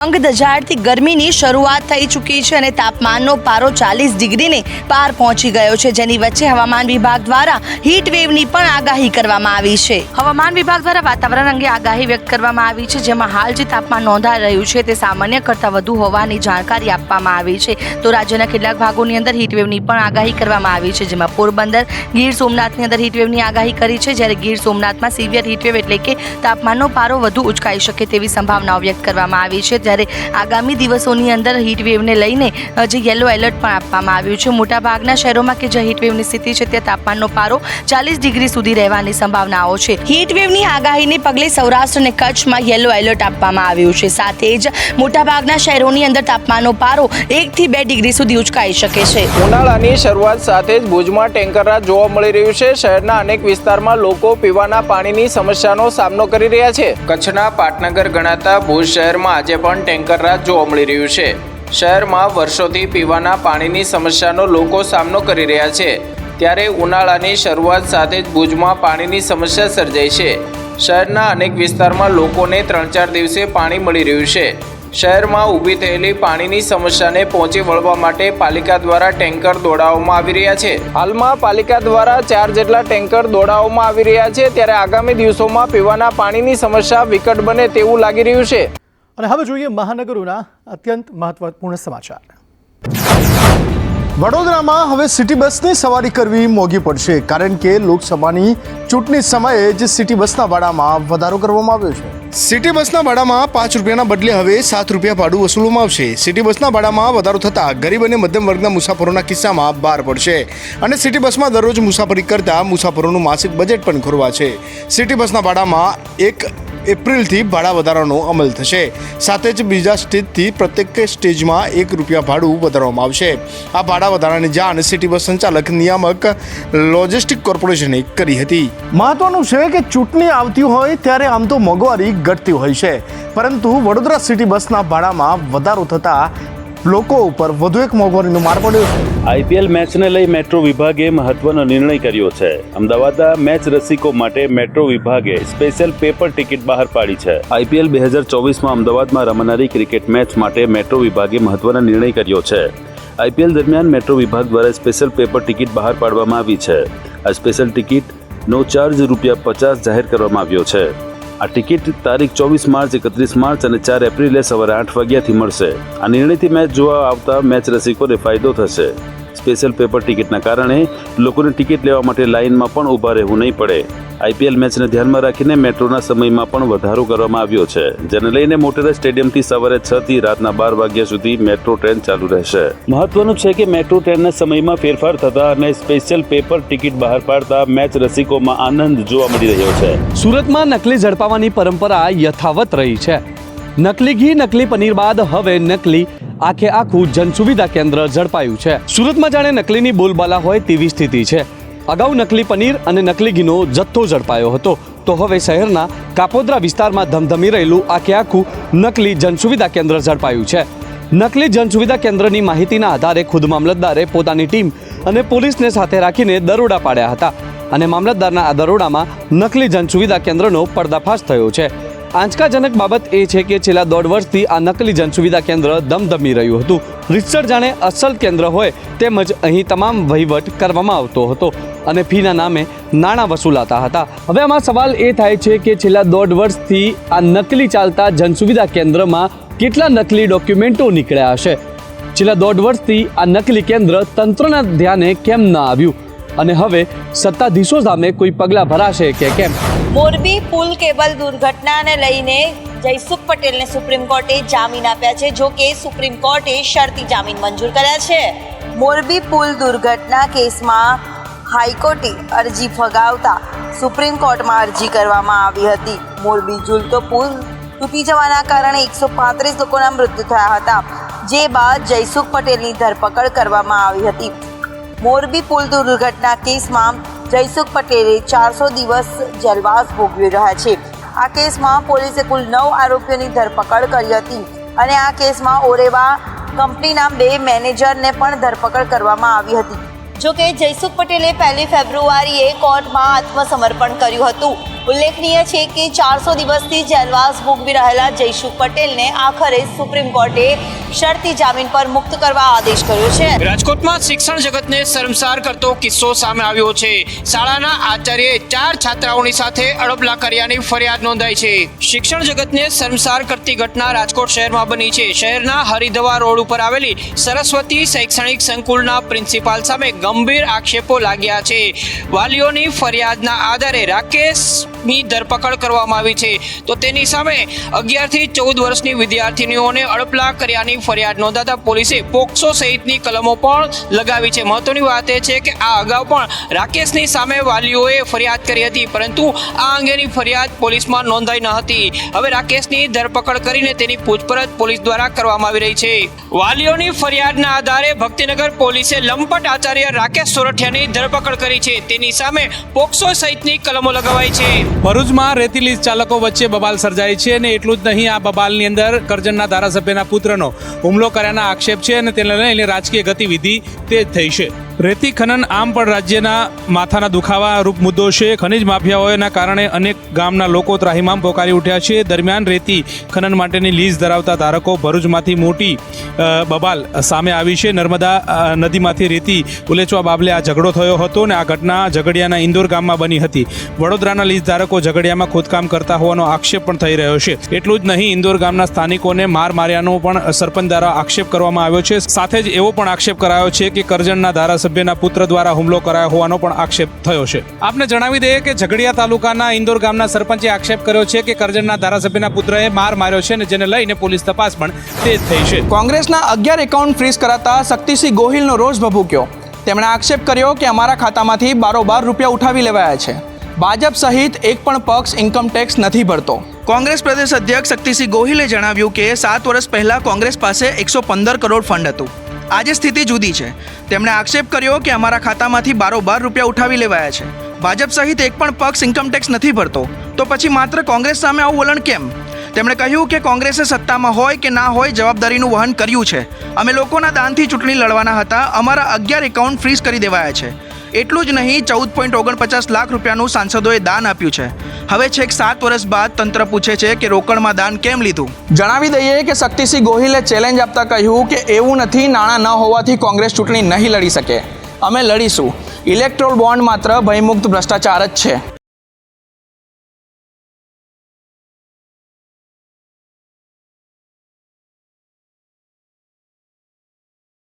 અંગ દજાડતી ગરમીની શરૂઆત થઈ ચૂકી છે અને તાપમાનનો પારો 40 ડિગ્રીને પાર પહોંચી ગયો છે, જેની વચ્ચે હવામાન વિભાગ દ્વારા હીટ વેવની પણ આગાહી કરવામાં આવી છે। હવામાન વિભાગ દ્વારા વાતાવરણ અંગે આગાહી વ્યક્ત કરવામાં આવી છે, જેમાં હાલ જે તાપમાન નોંધાઈ રહ્યું છે તે સામાન્ય કરતાં વધુ હોવાની જાણકારી આપવામાં આવી છે। તો રાજ્યના કેટલાક ભાગોની અંદર હીટ વેવની પણ આગાહી કરવામાં આવી છે, જેમાં પોરબંદર, ગીર સોમનાથની અંદર હીટ વેવની આગાહી કરી છે, જ્યારે ગીર સોમનાથમાં સિવિયર હીટ વેવ એટલે કે તાપમાનનો પારો વધુ ઉંચકાઈ શકે તેવી સંભાવનાઓ વ્યક્ત કરવામાં આવી છે। ત્યારે આગામી દિવસોની અંદર હીટ વેવને લઈને જે યલો એલર્ટ પણ આપવામાં આવ્યું છે। મોટાભાગના શહેરોમાં કે જે હીટ વેવની સ્થિતિ છે ત્યાં તાપમાનનો પારો 40 ડિગ્રી સુધી રહેવાની સંભાવનાઓ છે। હીટ વેવની આગાહીને પગલે સૌરાષ્ટ્ર અને કચ્છમાં યલો એલર્ટ આપવામાં આવ્યું છે। સાથે જ મોટાભાગના શહેરોની અંદર તાપમાનનો પારો 1 થી 2 ડિગ્રી સુધી ઉંચકાઈ શકે છે। ઉનાળાની શરૂઆત સાથે જ ભુજમાં ટેન્કર રાજ જોવા મળી રહ્યું છે। શહેરના અનેક વિસ્તારમાં લોકો પીવાના પાણીની સમસ્યાનો સામનો કરી રહ્યા છે। કચ્છના પાટનગર ગણાતા ભુજ શહેરમાં આજે પણ ટેન્કર રાજ જોવા મળી રહ્યું છે। શહેરમાં વર્ષોથી પીવાના પાણીની સમસ્યાનો લોકો સામનો કરી રહ્યા છે, ત્યારે ઉનાળાની શરૂઆત સાથે જ ભુજમાં પાણીની સમસ્યા સર્જાઈ છે। શહેરના અનેક વિસ્તારમાં લોકોને 3-4 દિવસે પાણી મળી રહ્યું છે। શહેરમાં ઊભી થયેલી પાણીની સમસ્યાને પહોંચી વળવા માટે પાલિકા દ્વારા ટેન્કર દોડાવવામાં આવી રહ્યા છે। હાલમાં પાલિકા દ્વારા 4 જેટલા ટેન્કર દોડાવવામાં આવી રહ્યા છે, ત્યારે આગામી દિવસોમાં પીવાના પાણીની સમસ્યા વિકટ બને તેવું લાગી રહ્યું છે। અને હવે જોઈએ મહાનગરોના અત્યંત મહત્વપૂર્ણ સમાચાર। વડોદરામાં હવે સિટી બસની સવારી કરવી મોંઘી પડશે, કારણ કે લોકસભાની ચૂંટણી સમયે જ સિટી બસના ભાડામાં વધારો કરવામાં આવ્યો છે। સિટી બસના ભાડામાં 5 રૂપિયાના બદલે હવે 7 રૂપિયા ભાડું વસૂલવામાં આવશે। સિટી બસના ભાડામાં વધારો થતાં ગરીબ અને મધ્યમ વર્ગના મુસાફરોના કિસ્સામાં ભાર પડશે અને સિટી બસમાં દરરોજ મુસાફરી કરતા મુસાફરોનું માસિક બજેટ પણ ખોરવાશે। સિટી બસના ભાડામાં 1 એપ્રિલથી ભાડા વધારાનો અમલ થશે। સાથે જ બીજા સ્ટેજથી પ્રત્યેક સ્ટેજમાં 1 રૂપિયા ભાડું વધારવામાં આવશે। આ ભાડા વધારાની જાણ સિટી બસ સંચાલક નિયામક લોજિસ્ટિક કોર્પોરેશને કરી હતી। મહત્વનું છે કે ચૂંટણી આવતી હોય ત્યારે આમ તો મોંઘવારી ઘટતી હોય છે, પરંતુ વડોદરા સિટી બસના ભાડામાં વધારો થતાં લોકો ઉપર વધુ એક મોંઘવારીનો માર પડ્યો છે। આઈપીએલ મેચને લઈ મેટ્રો વિભાગે મહત્વનો નિર્ણય કર્યો છે। અમદાવાદના મેચ રસિકો માટે મેટ્રો વિભાગે સ્પેશિયલ પેપર ટિકિટ બહાર પાડી છે। આઈપીએલ 2024માં અમદાવાદમાં રમાનારી ક્રિકેટ મેચ માટે મેટ્રો વિભાગે મહત્વનો નિર્ણય કર્યો છે। આઈપીએલ દરમિયાન મેટ્રો વિભાગ દ્વારા સ્પેશિયલ પેપર ટિકિટ બહાર પાડવામાં આવી છે। આ સ્પેશિયલ ટિકિટનો ચાર્જ ₹50 જાહેર કરવામાં આવ્યો છે। આ ટિકિટ તારીખ 24 માર્ચ, 31 માર્ચ અને 4 એપ્રિલે સવારે 8 વાગ્યાથી મળશે। આ નિર્ણયથી મેચ જોવા આવતા મેચ રસિકોને ફાયદો થશે। સ્પેશિયલ પેપર ટિકિટના કારણે લોકોને ટિકિટ લેવા માટે લાઇનમાં પણ ઊભા રહેવું નહીં પડે। આઈપીએલ મેચને ધ્યાનમાં રાખીને મેટ્રોના સમયમાં પણ વધારો કરવામાં આવ્યો છે, જેને લઈને મોટેરા સ્ટેડિયમથી સવારે 6 થી રાતના 12 વાગ્યા સુધી મેટ્રો ટ્રેન ચાલુ રહેશે। મહત્વનું છે કે મેટ્રો ટ્રેનના સમયમાં ફેરફાર થતા અને સ્પેશિયલ પેપર ટિકિટ બહાર પાડતા મેચ રસિકોમાં આનંદ જોવા મળી રહ્યો છે। સુરતમાં નકલી ઝડપાવાની પરંપરા યથાવત રહી છે। નકલી ઘી, નકલી પનીર બાદ હવે નકલી આખું જનસુવિધા કેન્દ્ર ઝડપાયું છે। સુરતમાં જાણે નકલીની બોલબાલા હોય તેવી સ્થિતિ છે। અગાઉ નકલી પનીર અને નકલી ઘીનો જથ્થો ઝડપાયો હતો, તો હવે શહેરના કાપોદ્રા વિસ્તારમાં ધમધમી રહેલું આખું નકલી જનસુવિધા કેન્દ્ર ઝડપાયું છે। નકલી જનસુવિધા કેન્દ્રની માહિતીના આધારે ખુદ મામલતદારે પોતાની ટીમ અને પોલીસને સાથે રાખીને દરોડા પાડ્યા હતા અને મામલતદારના આ દરોડામાં નકલી જનસુવિધા કેન્દ્રનો પર્દાફાશ થયો છે। આંચકાજનક બાબત એ છે કે છેલ્લા 1.5 વર્ષથી આ નકલી જનસુવિધા કેન્દ્ર ધમધમી રહ્યું હતું। રીતસર જાણે અસલ કેન્દ્ર હોય તેમજ અહીં તમામ વહીવટ કરવામાં આવતો હતો અને ફીના નામે નાણાં વસૂલાતા હતા। હવે આમાં સવાલ એ થાય છે કે છેલ્લા 1.5 વર્ષથી આ નકલી ચાલતા જનસુવિધા કેન્દ્રમાં કેટલા નકલી ડોક્યુમેન્ટો નીકળ્યા હશે? છેલ્લા 1.5 વર્ષથી આ નકલી કેન્દ્ર તંત્રના ધ્યાને કેમ ન આવ્યું અને હવે સત્તાધીશો સામે કોઈ પગલાં ભરાશે કે કેમ? મોરબી પુલ કેબલ દુર્ઘટનાને લઈને જયસુખ પટેલને સુપ્રીમ કોર્ટે જામીન આપ્યા છે, જો કે સુપ્રીમ કોર્ટે શરતી જામીન મંજૂર કર્યા છે। મોરબી પુલ દુર્ઘટના કેસમાં હાઈકોર્ટે અરજી ફગાવતા સુપ્રીમ કોર્ટમાં અરજી કરવામાં આવી હતી। મોરબી ઝૂલતો પુલ તૂટી જવાના કારણે 135 લોકોના મૃત્યુ થયા હતા, જે બાદ જયસુખ પટેલની ધરપકડ કરવામાં આવી હતી। મોરબી પુલ દુર્ઘટના કેસમાં જયસુખ પટેલે 400 દિવસ જેલવાસ ભોગવી રહ્યા છે। આ કેસમાં પોલીસે કુલ 9 આરોપીઓની ધરપકડ કરી હતી અને આ કેસમાં ઓરેવા કંપનીના 2 મેનેજરને પણ ધરપકડ કરવામાં આવી હતી। જો કે જયસુખ પટેલે 1 ફેબ્રુઆરીએ કોર્ટમાં આત્મસમર્પણ કર્યું હતું। ઉલ્લેખનીય છે કે 400 દિવસથી જેલવાસ ભોગવી રહેલા જયસુખ પટેલને આખરે સુપ્રીમ કોર્ટે શરતી જામીન પર મુક્ત કરવા આદેશ કર્યો છે. રાજકોટમાં શિક્ષણ જગતને શર્મસાર કરતો કિસ્સો સામે આવ્યો છે. શાળાના આચાર્યએ 4 છાત્રાઓની સાથે અડપલા કર્યાની ફરિયાદ નોંધાઈ છે. શિક્ષણ જગતને શર્મસાર કરતી ઘટના રાજકોટ શહેરમાં બની છે. શહેરના હરિધવા રોડ ઉપર આવેલી સરસ્વતી શૈક્ષણિક સંકુલના પ્રિન્સિપાલ સામે ગંભીર આક્ષેપો લાગ્યા છે. વાલીઓની ફરિયાદના આધારે રાકેશની ધરપકડ કરવામાં આવી છે. તો તેની સામે 11 થી 14 વર્ષની વિદ્યાર્થીનીઓને અડપલા કર્યાની ફરિયાદ નોંધાતા પોલીસે પોક્સો સહિતની કલમો પણ લગાવી છે. મહત્વની વાત એ છે કે આ અગાઉ પણ રાકેશની સામે વાલીઓએ ફરિયાદ કરી હતી, પરંતુ આ અંગેની ફરિયાદ પોલીસમાં નોંધાઈ ન હતી. હવે રાકેશની ધરપકડ કરીને તેની પૂછપરછ પોલીસ દ્વારા કરવામાં આવી રહી છે. વાલીઓની ફરિયાદના આધારે ભક્તિનગર પોલીસે લંપટ આચાર્ય રાકેશ સોરઠિયાની ધરપકડ કરી છે. તેની સામે પોક્સો સહિતની કલમો લગાવાઈ છે. ભરૂચમાં રેતી લીઝ ચાલકો વચ્ચે બબાલ સર્જાઈ છે અને એટલું જ નહીં, આ બબાલની અંદર કરજણના ધારાસભ્યના પુત્રનો હુમલો કર્યાના આક્ષેપ છે અને તેને લઈને રાજકીય ગતિવિધિ તેજ થઈ છે. રેતી ખનન આમ પણ રાજ્યના માથાના દુખાવા રૂપ મુદ્દો છે. ખનિજ માફિયાઓના કારણે અનેક ગામના લોકો ત્રાહિમામ પોકારી ઉઠ્યા છે. દરમિયાન રેતી ખનન માટેની લીઝ ધરાવતા ધારકો ભરૂચમાંથી મોટી બબાલ સામે આવી છે. નર્મદા નદીમાંથી રેતી ઉલેચવા બાબલે આ ઝઘડો થયો હતો અને આ ઘટના ઝઘડિયાના ઇન્દોર ગામમાં બની હતી. વડોદરાના લીઝ ધારકો ઝઘડિયામાં ખોદકામ કરતા હોવાનો આક્ષેપ પણ થઈ રહ્યો છે. એટલું જ નહીં, ઇન્દોર ગામના સ્થાનિકોને માર માર્યાનો પણ સરપંચ દ્વારા આક્ષેપ કરવામાં આવ્યો છે. સાથે જ એવો પણ આક્ષેપ કરાયો છે કે કરજણના ધારાસભ્યના પુત્ર દ્વારા હુમલો કરાયો હોવાનો પણ આક્ષેપ થયો છે. આપને જણાવી દઈએ કે ઝઘડિયા તાલુકાના ઇન્દોર ગામના સરપંચે આક્ષેપ કર્યો છે કે કરજણના ધારાસભ્યના પુત્રએ માર માર્યો છે અને જેને લઈને પોલીસ તપાસ પણ તેજ થઈ છે. કોંગ્રેસના 11 એકાઉન્ટ ફ્રીઝ કરાતા શક્તિસિંહ ગોહિલનો રોષ ભભૂક્યો. તેમણે આક્ષેપ કર્યો કે અમારા ખાતામાંથી બારોબાર રૂપિયા ઉઠાવી લેવાયા છે. ભાજપ સહિત એક પણ પક્ષ ઇન્કમ ટેક્સ નથી ભરતો. કોંગ્રેસ પ્રદેશ અધ્યક્ષ શક્તિસિંહ ગોહિલે જણાવ્યું કે 7 વર્ષ પહેલા કોંગ્રેસ પાસે 115 કરોડ ફંડ હતું. આજે સ્થિતિ જુદી છે. તેમણે આક્ષેપ કર્યો કે અમારા ખાતામાંથી બારોબાર રૂપિયા ઉઠાવી લેવાયા છે. ભાજપ સહિત એક પણ પક્ષ ઇન્કમ ટેક્સ નથી ભરતો, તો પછી માત્ર કોંગ્રેસ સામે આવું વલણ કેમ? તેમણે કહ્યું કે કોંગ્રેસે સત્તામાં હોય કે ના હોય જવાબદારીનું વહન કર્યું છે. અમે લોકોના દાનથી ચૂંટણી લડવાના હતા. અમારા 11 એકાઉન્ટ ફ્રીઝ કરી દેવાયા છે. એટલું જ નહીં, 14.49 લાખ રૂપિયાનું સાંસદોએ દાન આપ્યું છે. હવે છેક 7 વર્ષ બાદ તંત્ર પૂછે છે કે રોકડમાં દાન કેમ લીધું. જણાવી દઈએ કે શક્તિસિંહ ગોહિલે ચેલેન્જ આપતા કહ્યું કે એવું નથી, નાણાં ન હોવાથી કોંગ્રેસ ચૂંટણી નહીં લડી શકે. અમે લડીશું. ઇલેક્ટ્રોલ બોન્ડ માત્ર ભયમુક્ત ભ્રષ્ટાચાર જ છે.